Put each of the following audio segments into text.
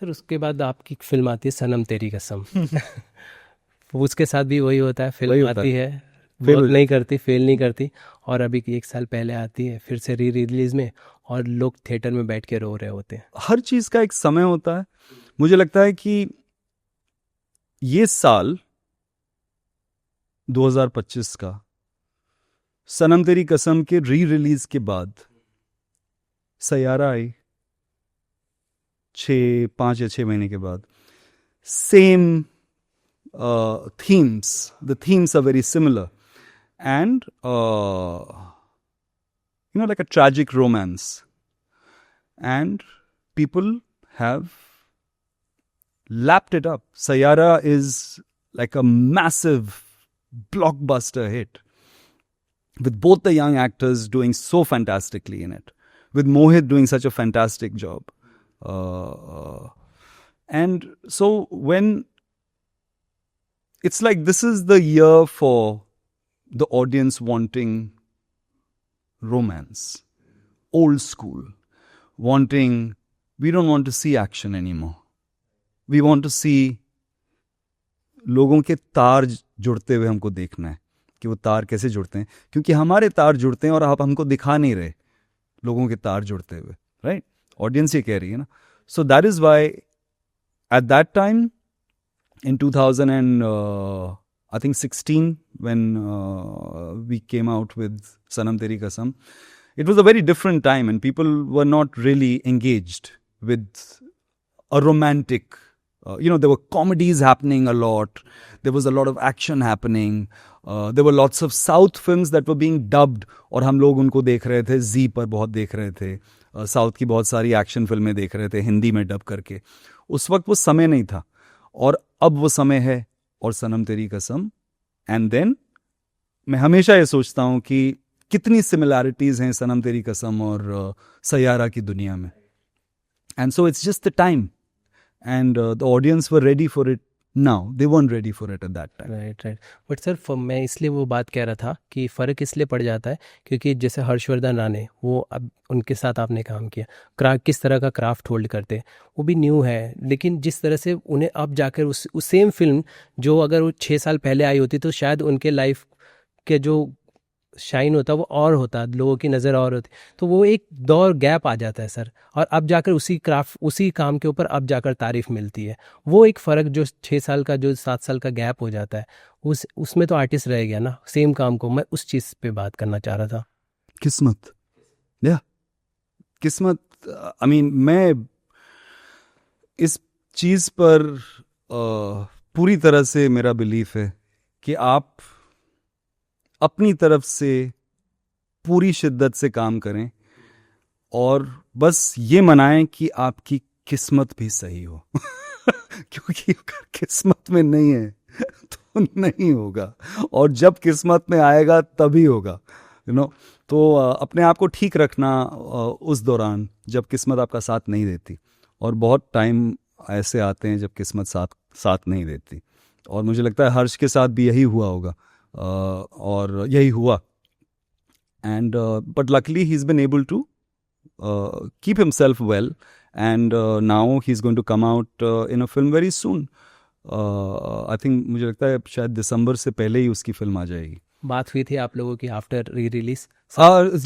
Sir उसके बाद आपकी फिल्म आती है सनम तेरी कसम। उसके साथ भी वही होता है, वही फिल्म होता आती है, है, फेल हो वर्क नहीं जाती करती, फेल नहीं करती, और अभी की 1 साल पहले आती है फिर से री रिलीज में, और लोग थिएटर में बैठ के रो रहे होते हैं। है। हर चीज का एक समय होता है। मुझे लगता है कि ये साल 2025 का सनम तेरी कसम के री रिलीज के बाद सयारा आई, 5 या 6 महीने के बाद। Same themes, the themes are very similar, and like a tragic romance, and people have lapped it up. Sayara is like a massive blockbuster hit, with both the young actors doing so fantastically in it, with Mohit doing such a fantastic job. And so when it's like, this is the year for the audience wanting romance, old school, wanting, we don't want to see action anymore. We want to see लोगों के तार जुड़ते हुए हमको देखना है कि वो तार कैसे जुड़ते हैं, क्योंकि हमारे तार जुड़ते हैं और आप हमको दिखा नहीं रहे लोगों के तार जुड़ते हुए, राइट? ऑडियंस ये कह रही है ना. So that is why at that time in 2000 and I think 16, when we came out with Sanam Teri Kasam, it was a very different time and people were not really engaged with a romantic, there were comedies happening a lot, there was a lot of action happening, there were lots of South films that were being dubbed और हम लोग उनको देख रहे थे, जी पर बहुत देख रहे थे, साउथ की बहुत सारी एक्शन फिल्में देख रहे थे हिंदी में डब करके. उस वक्त वो समय नहीं था और अब वो समय है, और सनम तेरी कसम. एंड देन मैं हमेशा ये सोचता हूँ कि कितनी सिमिलैरिटीज हैं सनम तेरी कसम और सयारा की दुनिया में. And so it's just the time, and the audience were ready for it. Now they weren't ready for it at that time. Right right. But sir मैं इसलिए वो बात कह रहा था कि फ़र्क इसलिए पड़ जाता है क्योंकि जैसे हर्षवर्धन राणे, वो अब उनके साथ आपने काम किया, किस तरह का क्राफ्ट होल्ड करते हैं, वो भी न्यू है, लेकिन जिस तरह से उन्हें अब जाकर उस सेम फिल्म जो अगर वो 6 साल पहले आई होती तो शायद उनके लाइफ के जो शाइन होता वो और होता, लोगों की नज़र और होती, तो वो एक दौर गैप आ जाता है सर, और अब जाकर उसी क्राफ्ट उसी काम के ऊपर अब जाकर तारीफ मिलती है. वो एक फ़र्क जो 6 साल का जो 7 साल का गैप हो जाता है, उसमें तो आर्टिस्ट रह गया ना सेम काम को. मैं उस चीज़ पे बात करना चाह रहा था. किस्मत, या किस्मत. आई मीन मैं इस चीज पर पूरी तरह से मेरा बिलीफ है कि आप अपनी तरफ से पूरी शिद्दत से काम करें और बस ये मनाएं कि आपकी किस्मत भी सही हो. क्योंकि अगर किस्मत में नहीं है तो नहीं होगा, और जब किस्मत में आएगा तभी होगा, तो अपने आप को ठीक रखना उस दौरान जब किस्मत आपका साथ नहीं देती. और बहुत टाइम ऐसे आते हैं जब किस्मत साथ नहीं देती, और मुझे लगता है हर्ष के साथ भी यही हुआ होगा, और यही हुआ. And but luckily he is been able to keep himself well, and now he's going to come out in a film very soon. I think मुझे लगता है शायद दिसंबर से पहले ही उसकी फिल्म आ जाएगी. बात हुई थी आप लोगों की after re release?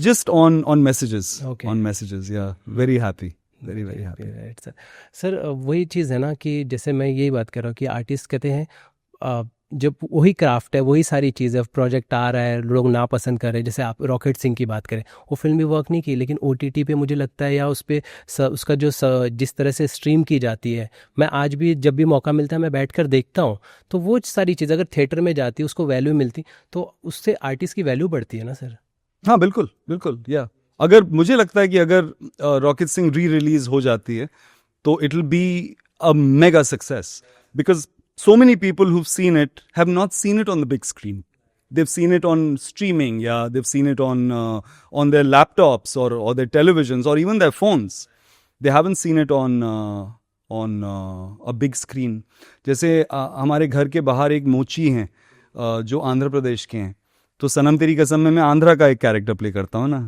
Just on messages. Okay. On messages, yeah. Very happy. Very very happy. Right sir. Sir वही चीज़ है ना कि जैसे मैं यही बात कर रहा हूँ कि आर्टिस्ट कहते हैं जब वही क्राफ्ट है, वही सारी चीज़ें, प्रोजेक्ट आ रहा है, लोग नापसंद कर रहे हैं, जैसे आप रॉकेट सिंह की बात करें, वो फिल्म भी वर्क नहीं की, लेकिन OTT पे मुझे लगता है या उस पर उसका जो जिस तरह से स्ट्रीम की जाती है, मैं आज भी जब भी मौका मिलता है मैं बैठकर देखता हूँ, तो वो सारी चीज़ अगर थिएटर में जाती उसको वैल्यू मिलती तो उससे आर्टिस्ट की वैल्यू बढ़ती है ना सर? हाँ बिल्कुल बिल्कुल. या अगर मुझे लगता है कि अगर रॉकेट सिंह री रिलीज हो जाती है तो it will be a mega success, because so many people who've seen it have not seen it on the big screen. They've seen it on streaming, yeah. They've seen it on their laptops or their televisions or even their phones. They haven't seen it on a big screen. जैसे हमारे घर के बाहर एक मोची हैं जो आंध्र प्रदेश के हैं, तो सनम तेरी कसम में मैं आंध्रा का एक कैरेक्टर प्ले करता हूँ ना,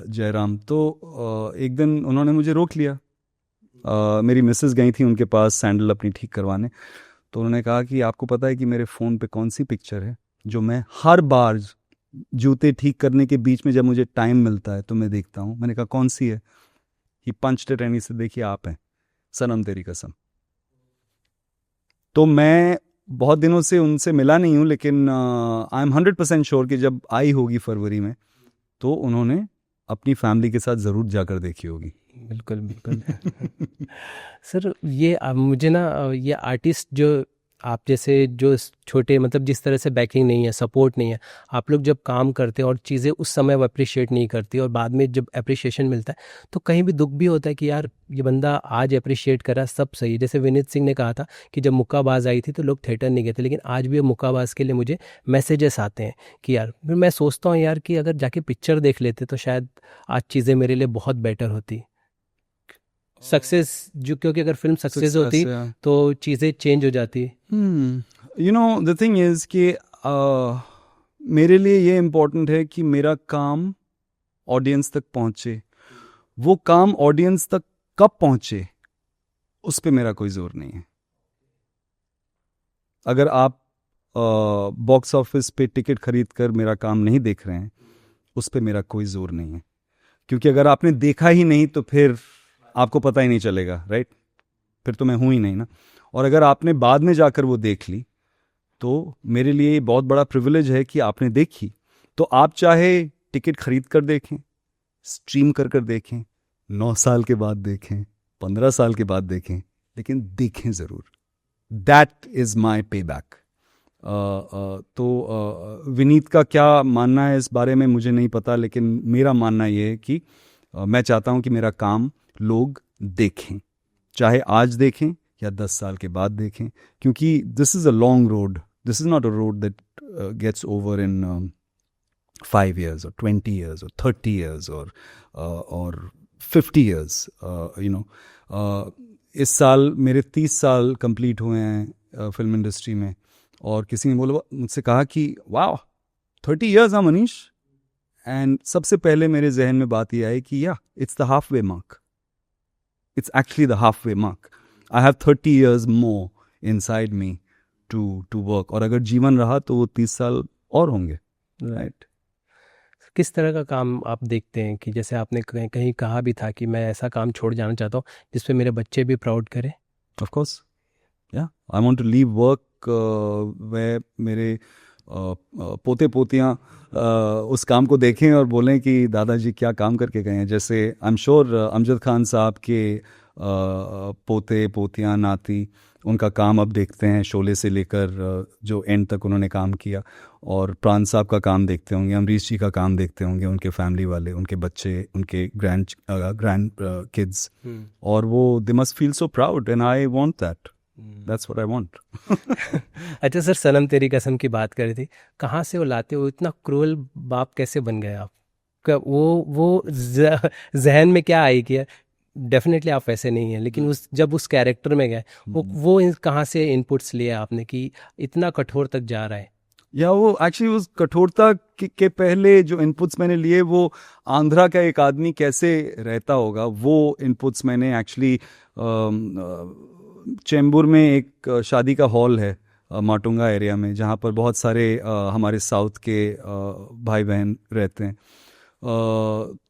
जयराम. तो एक दिन उन्होंने मुझे रोक लिया मेरी मिसेस गई थी उनके पास सैंडल अपनी ठीक करवाने, तो उन्होंने कहा कि आपको पता है कि मेरे फ़ोन पे कौन सी पिक्चर है जो मैं हर बार जूते ठीक करने के बीच में जब मुझे टाइम मिलता है तो मैं देखता हूँ। मैंने कहा कौन सी है? ही पंच्ड इट एंड से देखिए आप हैं, सनम तेरी कसम। तो मैं बहुत दिनों से उनसे मिला नहीं हूँ, लेकिन आई एम 100% श्योर कि जब आई होगी फरवरी में तो उन्होंने अपनी फैमिली के साथ ज़रूर जाकर देखी होगी। बिल्कुल बिल्कुल। सर ये मुझे ना ये आर्टिस्ट जो आप जैसे जो छोटे मतलब जिस तरह से बैकिंग नहीं है, सपोर्ट नहीं है, आप लोग जब काम करते हैं और चीज़ें उस समय वो अप्रिशिएट नहीं करती और बाद में जब अप्रिशिएशन मिलता है तो कहीं भी दुख भी होता है कि यार ये बंदा आज अप्रिशिएट करा, सब सही है। जैसे विनीत सिंह ने कहा था कि जब मुक्काबाज आई थी तो लोग थिएटर नहीं गए थे, लेकिन आज भी मुक्काबाज के लिए मुझे मैसेजेस आते हैं कि यार, फिर मैं सोचता हूँ यार कि अगर जाके पिक्चर देख लेते तो शायद आज चीज़ें मेरे लिए बहुत बेटर होती। सक्सेस जो, क्योंकि अगर फिल्म सक्सेस होती तो चीज़ें चेंज हो जाती। You know the thing is कि मेरे लिए ये इम्पोर्टेंट है कि मेरा काम ऑडियंस तक पहुंचे। वो काम ऑडियंस तक कब पहुंचे उस पे मेरा कोई जोर नहीं है। अगर आप बॉक्स ऑफिस पे टिकट खरीद कर मेरा काम नहीं देख रहे हैं, उस पे मेरा कोई जोर नहीं है, क्योंकि अगर आपने देखा ही नहीं तो फिर आपको पता ही नहीं चलेगा, राइट? फिर तो मैं हूं ही नहीं ना। और अगर आपने बाद में जाकर वो देख ली तो मेरे लिए ये बहुत बड़ा प्रिविलेज है कि आपने देखी। तो आप चाहे टिकट खरीद कर देखें, स्ट्रीम कर कर देखें, 9 साल के बाद देखें, 15 साल के बाद देखें, लेकिन देखें ज़रूर। दैट इज़ माई पे बैक। तो विनीत का क्या मानना है इस बारे में मुझे नहीं पता, लेकिन मेरा मानना ये है कि मैं चाहता हूँ कि मेरा काम लोग देखें, चाहे आज देखें या 10 साल के बाद देखें, क्योंकि this is a long road. This is not a road that gets over in 5 years or 20 years or 30 years or 50 years, you know. इस साल मेरे 30 साल कंप्लीट हुए हैं फिल्म इंडस्ट्री में, और किसी ने बोला मुझसे कहा कि वाह 30 years हाँ मनीष, एंड सबसे पहले मेरे जहन में बात ये आई कि या it's the half way mark, it's actually the half way mark. I have 30 years more inside me to work, और अगर जीवन रहा तो वो 30 साल और होंगे, राइट? किस तरह का काम आप देखते हैं कि जैसे आपने कहीं कहीं कहा भी था कि मैं ऐसा काम छोड़ जाना चाहता हूँ जिस पे मेरे बच्चे भी प्राउड करें? ऑफ कोर्स, या I want to leave work way मेरे पोते पोतियाँ उस काम को देखें और बोलें कि दादाजी क्या काम करके गए हैं। जैसे I am sure Amjad Khan साहब के पोते पोतियाँ नाती उनका काम अब देखते हैं, शोले से लेकर जो एंड तक उन्होंने काम किया, और प्राण साहब का काम देखते होंगे, अमरीश जी का काम देखते होंगे, उनके फैमिली वाले, उनके बच्चे, उनके ग्रैंड किड्स, और वो they must feel so proud and I want that. That's what I want. अच्छा सर, सनम तेरी कसम की बात करी थी, कहाँ से वो लाते हो? इतना क्रूअल बाप कैसे बन गए आप? वो जहन में क्या आई कि डेफिनेटली आप वैसे नहीं हैं, लेकिन उस जब उस कैरेक्टर में गए वो कहाँ से इनपुट्स लिए आपने कि इतना कठोर तक जा रहा है? या वो एक्चुअली उस कठोरता के पहले जो इनपुट्स मैंने लिए वो आंध्रा का एक आदमी कैसे रहता होगा, वो इनपुट्स मैंने एक्चुअली चेंबूर में एक शादी का हॉल है माटुंगा एरिया में, जहाँ पर बहुत सारे हमारे साउथ के भाई बहन रहते हैं।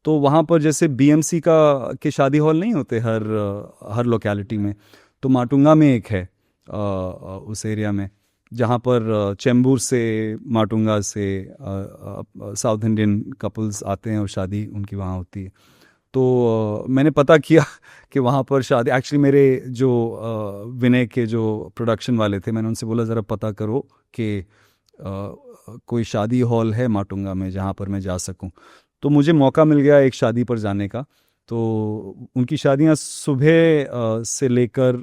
तो वहाँ पर जैसे बीएमसी के शादी हॉल नहीं होते हर लोकेलिटी में, तो माटुंगा में एक है उस एरिया में, जहाँ पर चेंबूर से माटुंगा से साउथ इंडियन कपल्स आते हैं और शादी उनकी वहाँ होती है। तो मैंने पता किया कि वहाँ पर शादी, एक्चुअली मेरे जो विनय के जो प्रोडक्शन वाले थे, मैंने उनसे बोला ज़रा पता करो कि कोई शादी हॉल है माटुंगा में जहाँ पर मैं जा सकूँ। तो मुझे मौका मिल गया एक शादी पर जाने का। तो उनकी शादियाँ सुबह से लेकर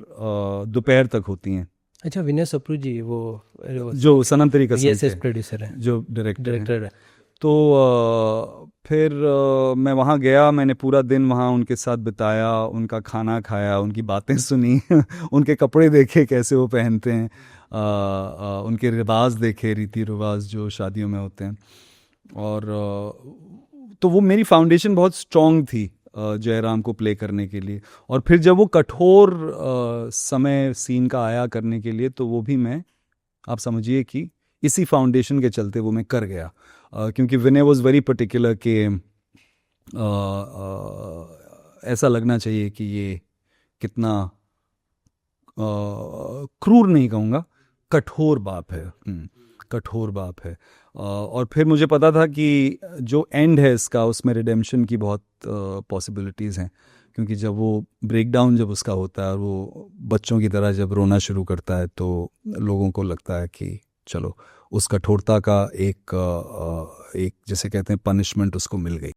दोपहर तक होती हैं। अच्छा, विनय सप्रू जी वो जो सनम तेरी कसम के प्रोड्यूसर है, जो डायरेक्टर है। तो फिर मैं वहाँ गया, मैंने पूरा दिन वहाँ उनके साथ बिताया, उनका खाना खाया, उनकी बातें सुनी उनके कपड़े देखे कैसे वो पहनते हैं, उनके रिवाज देखे, रीति रिवाज जो शादियों में होते हैं। और तो वो मेरी फाउंडेशन बहुत स्ट्रॉन्ग थी जयराम को प्ले करने के लिए। और फिर जब वो कठोर समय सीन का आया करने के लिए, तो वो भी मैं, आप समझिए कि इसी फाउंडेशन के चलते वो मैं कर गया, क्योंकि विनय वॉज वेरी पर्टिकुलर कि ऐसा लगना चाहिए कि ये कितना क्रूर नहीं कहूँगा, कठोर बाप है, कठोर बाप है। और फिर मुझे पता था कि जो एंड है इसका, उसमें रिडेम्पशन की बहुत पॉसिबिलिटीज़ हैं, क्योंकि जब वो ब्रेकडाउन जब उसका होता है और वो बच्चों की तरह जब रोना शुरू करता है, तो लोगों को लगता है कि चलो उस कठोरता का एक जैसे कहते हैं पनिशमेंट उसको मिल गई।